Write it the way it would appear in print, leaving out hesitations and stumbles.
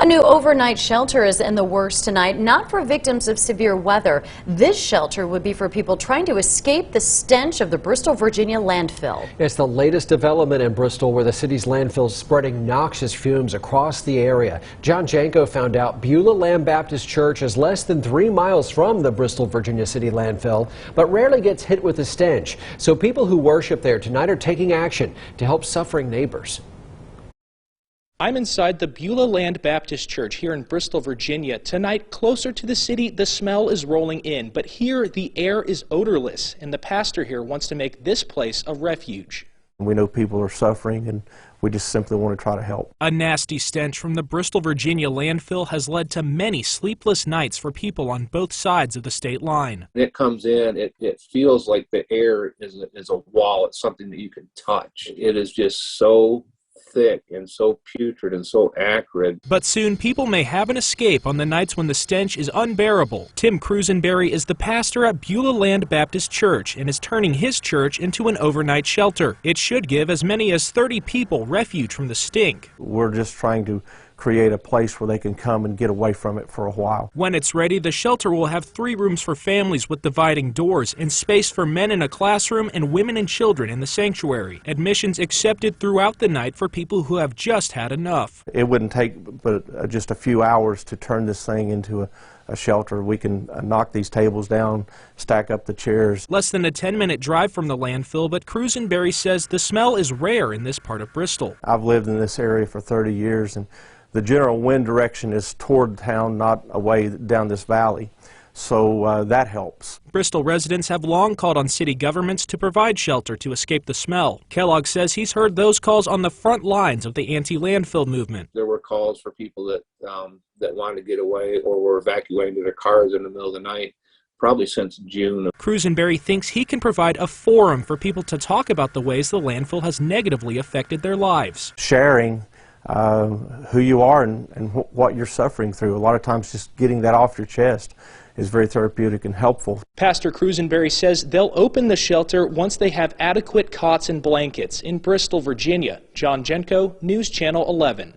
new overnight shelter is in the works tonight, not for victims of severe weather. This shelter would be for people trying to escape the stench of the Bristol, Virginia landfill. It's the latest development in Bristol, where the city's landfill is spreading noxious fumes across the area. John Janko found out Beulah Land Baptist Church is less than 3 miles from the Bristol, Virginia city landfill, but rarely gets hit with the stench. So people who worship there tonight are taking action to help suffering neighbors. I'm inside the Beulah Land Baptist Church here in Bristol, Virginia. Tonight, closer to the city, the smell is rolling in, but here the air is odorless, and the pastor here wants to make this place a refuge. We know people are suffering, and we just simply want to try to help. A nasty stench from the Bristol, Virginia landfill has led to many sleepless nights for people on both sides of the state line. It comes in, it feels like the air is a wall. It's something that you can touch. It is just so thick and so putrid and so acrid. But soon people may have an escape on the nights when the stench is unbearable. Tim Crusenberry is the pastor at Beulah Land Baptist Church and is turning his church into an overnight shelter. It should give as many as 30 people refuge from the stink. We're just trying to create a place where they can come and get away from it for a while. When it's ready, the shelter will have 3 rooms for families with dividing doors and space for men in a classroom and women and children in the sanctuary. Admissions accepted throughout the night for people who have just had enough. It wouldn't take but just a few hours to turn this thing into a shelter. We can knock these tables down, stack up the chairs. Less than a 10-minute drive from the landfill, but Crusenberry says the smell is rare in this part of Bristol. I've lived in this area for 30 years, and the general wind direction is toward town, not away down this valley. So that helps. Bristol residents have long called on city governments to provide shelter to escape the smell. Kellogg says he's heard those calls on the front lines of the anti-landfill movement. There were calls for people that wanted to get away or were evacuating their cars in the middle of the night, probably since June. Crusenberry thinks he can provide a forum for people to talk about the ways the landfill has negatively affected their lives. Sharing who you are and what you're suffering through. A lot of times just getting that off your chest is very therapeutic and helpful. Pastor Crusenberry says they'll open the shelter once they have adequate cots and blankets. In Bristol, Virginia, John Janko, News Channel 11.